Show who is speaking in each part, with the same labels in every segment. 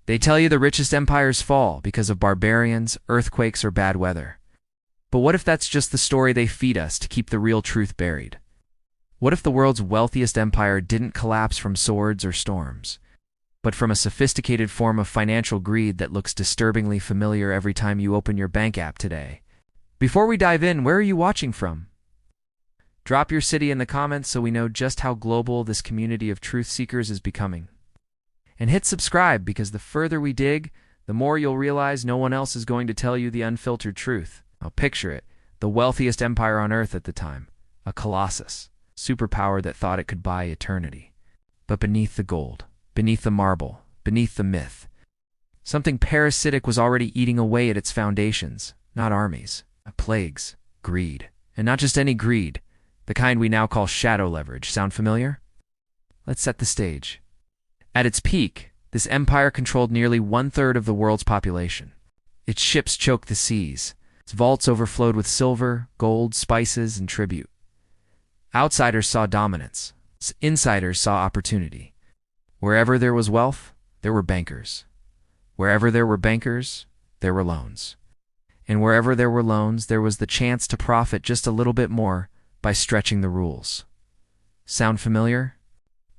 Speaker 1: They tell you the richest empires fall because of barbarians, earthquakes, or bad weather. But what if that's just the story they feed us to keep the real truth buried? What if the world's wealthiest empire didn't collapse from swords or storms, but from a sophisticated form of financial greed that looks disturbingly familiar every time you open your bank app today? Before we dive in, where are you watching from? Drop your city in the comments so we know just how global this community of truth seekers is becoming. And hit subscribe, because the further we dig, the more you'll realize no one else is going to tell you the unfiltered truth. Now picture it, the wealthiest empire on Earth at the time, a colossus, superpower that thought it could buy eternity. But beneath the gold, beneath the marble, beneath the myth, something parasitic was already eating away at its foundations. Not armies, plagues, greed. And not just any greed, the kind we now call shadow leverage. Sound familiar? Let's set the stage. At its peak, this empire controlled nearly 1/3 of the world's population. Its ships choked the seas. Its vaults overflowed with silver, gold, spices, and tribute. Outsiders saw dominance. Insiders saw opportunity. Wherever there was wealth, there were bankers. Wherever there were bankers, there were loans. And wherever there were loans, there was the chance to profit just a little bit more by stretching the rules. Sound familiar?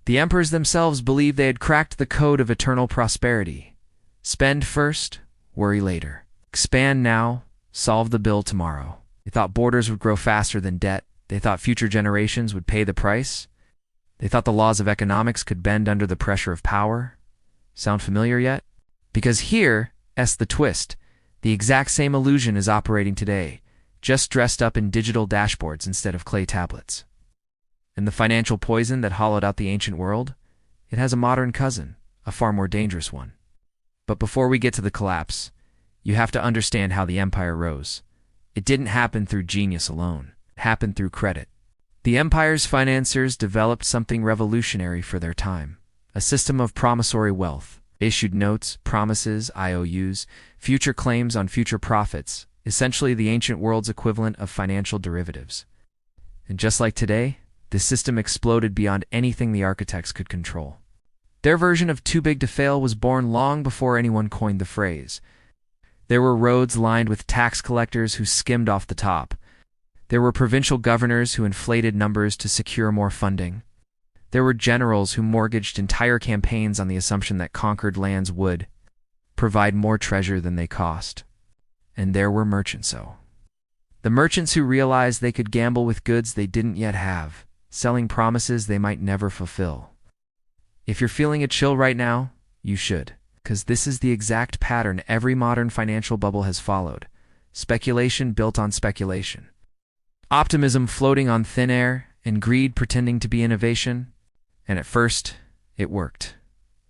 Speaker 1: The emperors themselves believed they had cracked the code of eternal prosperity. Spend first, worry later. Expand now, solve the bill tomorrow. They thought borders would grow faster than debt. They thought future generations would pay the price. They thought the laws of economics could bend under the pressure of power. Sound familiar yet? Because here's the twist. The exact same illusion is operating today, just dressed up in digital dashboards instead of clay tablets. And the financial poison that hollowed out the ancient world? It has a modern cousin, a far more dangerous one. But before we get to the collapse, you have to understand how the empire rose. It didn't happen through genius alone. It happened through credit. The empire's financiers developed something revolutionary for their time, a system of promissory wealth. They issued notes, promises, IOUs, future claims on future profits, essentially the ancient world's equivalent of financial derivatives. And just like today, this system exploded beyond anything the architects could control. Their version of too big to fail was born long before anyone coined the phrase. There were roads lined with tax collectors who skimmed off the top. There were provincial governors who inflated numbers to secure more funding. There were generals who mortgaged entire campaigns on the assumption that conquered lands would provide more treasure than they cost. And there were merchants. The merchants who realized they could gamble with goods they didn't yet have, selling promises they might never fulfill. If you're feeling a chill right now, you should, because this is the exact pattern every modern financial bubble has followed. Speculation built on speculation. Optimism floating on thin air, and greed pretending to be innovation. And at first, it worked.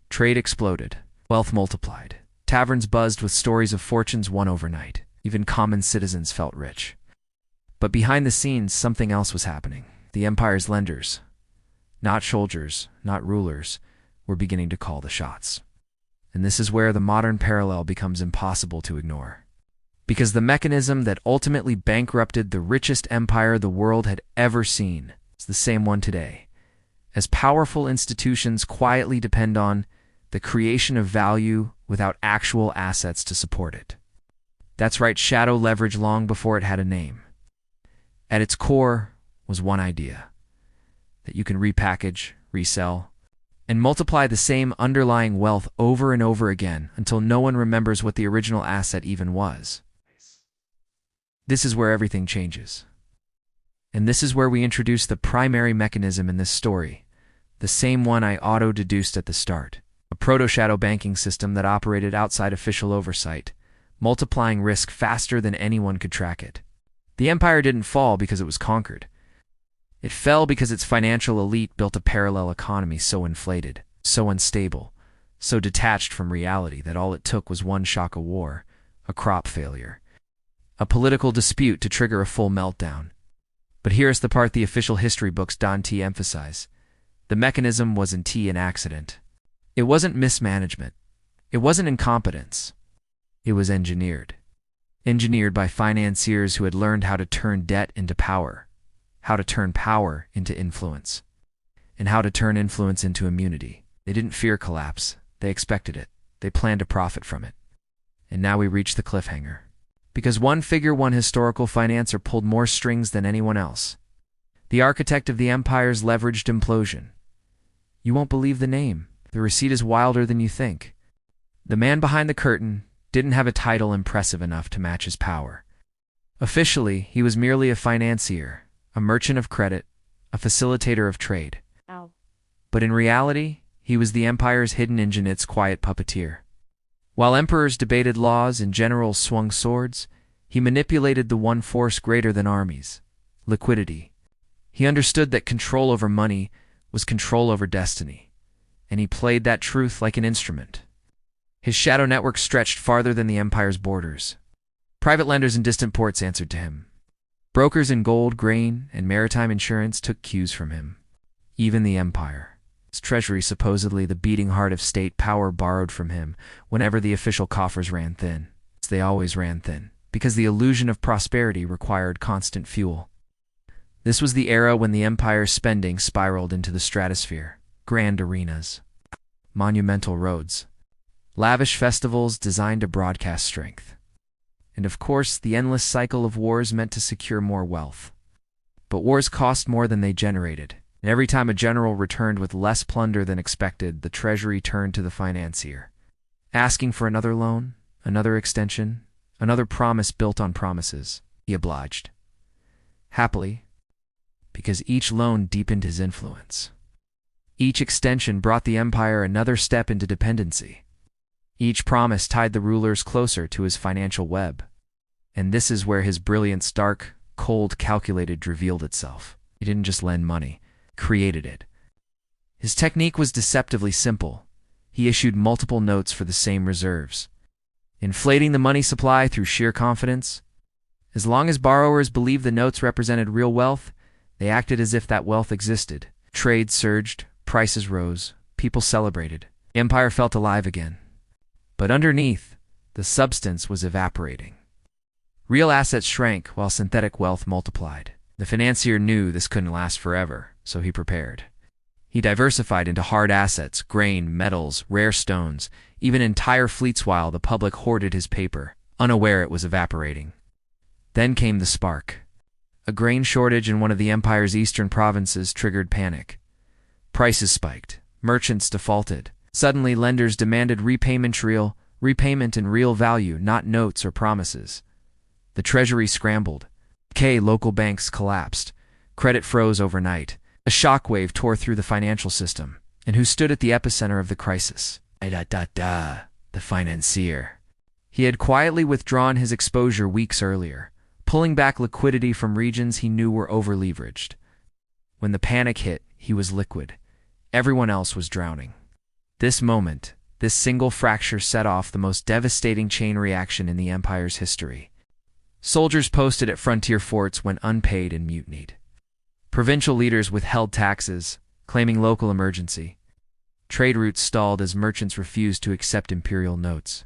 Speaker 1: Trade exploded. Wealth multiplied. Taverns buzzed with stories of fortunes won overnight. Even common citizens felt rich. But behind the scenes, something else was happening. The empire's lenders, not soldiers, not rulers, were beginning to call the shots. And this is where the modern parallel becomes impossible to ignore. Because the mechanism that ultimately bankrupted the richest empire the world had ever seen is the same one today. As powerful institutions quietly depend on the creation of value without actual assets to support it. That's right, shadow leverage long before it had a name. At its core was one idea: that you can repackage, resell, and multiply the same underlying wealth over and over again until no one remembers what the original asset even was. This is where everything changes. And this is where we introduce the primary mechanism in this story, the same one I auto-deduced at the start. A proto-shadow banking system that operated outside official oversight, multiplying risk faster than anyone could track it. The empire didn't fall because it was conquered. It fell because its financial elite built a parallel economy so inflated, so unstable, so detached from reality that all it took was one shock of war, a crop failure, a political dispute to trigger a full meltdown. But here's the part the official history books don't emphasize. The mechanism wasn't an accident. It wasn't mismanagement. It wasn't incompetence. It was engineered. Engineered by financiers who had learned how to turn debt into power, how to turn power into influence, and how to turn influence into immunity. They didn't fear collapse. They expected it. they planned to profit from it. And now we reach the cliffhanger. Because one figure, one historical financier, pulled more strings than anyone else. The architect of the empire's leveraged implosion. You won't believe the name. The receipt is wilder than you think. The man behind the curtain didn't have a title impressive enough to match his power. Officially, he was merely a financier, a merchant of credit, a facilitator of trade.
Speaker 2: Ow.
Speaker 1: But in reality, he was the empire's hidden engine, its quiet puppeteer. While emperors debated laws and generals swung swords, he manipulated the one force greater than armies: liquidity. He understood that control over money was control over destiny, and he played that truth like an instrument. His shadow network stretched farther than the empire's borders. Private lenders in distant ports answered to him. Brokers in gold, grain, and maritime insurance took cues from him. Even the empire, its treasury, supposedly the beating heart of state power, borrowed from him whenever the official coffers ran thin. They always ran thin, because the illusion of prosperity required constant fuel. This was the era when the empire's spending spiraled into the stratosphere. Grand arenas, monumental roads, lavish festivals designed to broadcast strength. And of course, the endless cycle of wars meant to secure more wealth. But wars cost more than they generated, and every time a general returned with less plunder than expected, the treasury turned to the financier, asking for another loan, another extension, another promise built on promises. He obliged. Happily, because each loan deepened his influence. Each extension brought the empire another step into dependency. Each promise tied the rulers closer to his financial web. And this is where his brilliance, dark, cold, calculated, revealed itself. He didn't just lend money, created it. His technique was deceptively simple. He issued multiple notes for the same reserves, inflating the money supply through sheer confidence. As long as borrowers believed the notes represented real wealth, they acted as if that wealth existed. Trade surged, prices rose, people celebrated. The empire felt alive again. But underneath, the substance was evaporating. Real assets shrank while synthetic wealth multiplied. The financier knew this couldn't last forever, so he prepared. He diversified into hard assets, grain, metals, rare stones, even entire fleets, while the public hoarded his paper, unaware it was evaporating. Then came the spark. A grain shortage in one of the empire's eastern provinces triggered panic. Prices spiked. Merchants defaulted. Suddenly, lenders demanded repayment in real value, not notes or promises. The treasury scrambled. Local banks collapsed. Credit froze overnight. A shockwave tore through the financial system. And who stood at the epicenter of the crisis? The financier. He had quietly withdrawn his exposure weeks earlier, pulling back liquidity from regions he knew were over-leveraged. When the panic hit, he was liquid. Everyone else was drowning. This moment, this single fracture, set off the most devastating chain reaction in the empire's history. Soldiers posted at frontier forts went unpaid and mutinied. Provincial leaders withheld taxes, claiming local emergency. Trade routes stalled as merchants refused to accept imperial notes.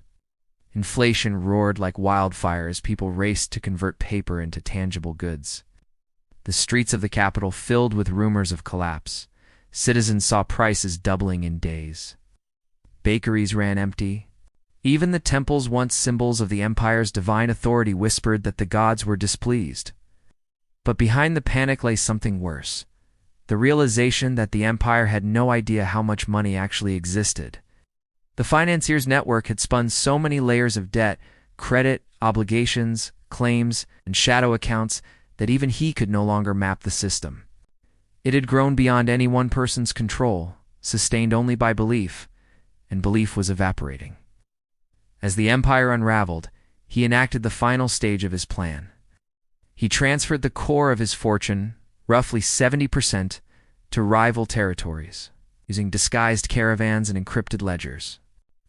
Speaker 1: Inflation roared like wildfire as people raced to convert paper into tangible goods. The streets of the capital filled with rumors of collapse. Citizens saw prices doubling in days. Bakeries ran empty. Even the temples, once symbols of the empire's divine authority, whispered that the gods were displeased. But behind the panic lay something worse. The realization that the empire had no idea how much money actually existed. The financier's network had spun so many layers of debt, credit, obligations, claims, and shadow accounts that even he could no longer map the system. It had grown beyond any one person's control, sustained only by belief, and belief was evaporating. As the empire unraveled, he enacted the final stage of his plan. He transferred the core of his fortune, roughly 70%, to rival territories, using disguised caravans and encrypted ledgers.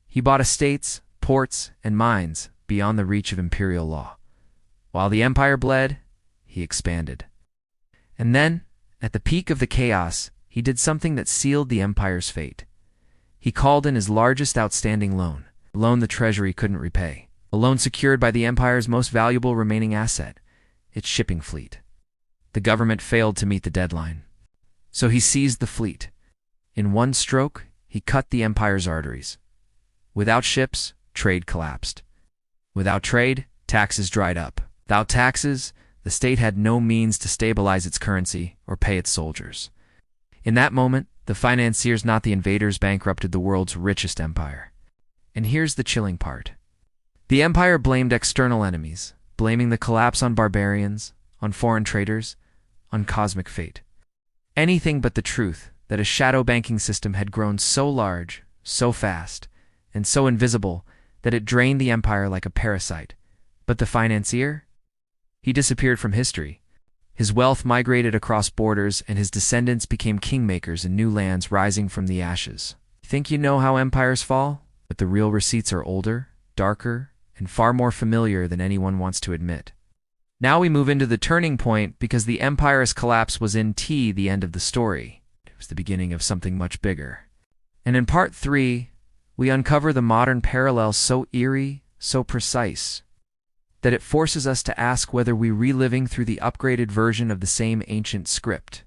Speaker 1: He bought estates, ports, and mines beyond the reach of imperial law. While the empire bled, he expanded. And then, at the peak of the chaos, he did something that sealed the empire's fate. He called in his largest outstanding loan, a loan the treasury couldn't repay, a loan secured by the empire's most valuable remaining asset, its shipping fleet. The government failed to meet the deadline. So he seized the fleet. In one stroke, he cut the empire's arteries. Without ships, trade collapsed. Without trade, taxes dried up. Without taxes, the state had no means to stabilize its currency or pay its soldiers. In that moment, the financiers, not the invaders, bankrupted the world's richest empire. And here's the chilling part. The empire blamed external enemies, blaming the collapse on barbarians, on foreign traders, on cosmic fate. Anything but the truth that a shadow banking system had grown so large, so fast, and so invisible that it drained the empire like a parasite. But the financier? He disappeared from history. His wealth migrated across borders, and his descendants became kingmakers in new lands rising from the ashes. Think you know how empires fall? But the real receipts are older, darker, and far more familiar than anyone wants to admit. Now we move into the turning point, because the empire's collapse was the end of the story. It was the beginning of something much bigger. And in part 3, we uncover the modern parallels so eerie, so precise, that it forces us to ask whether we're reliving through the upgraded version of the same ancient script.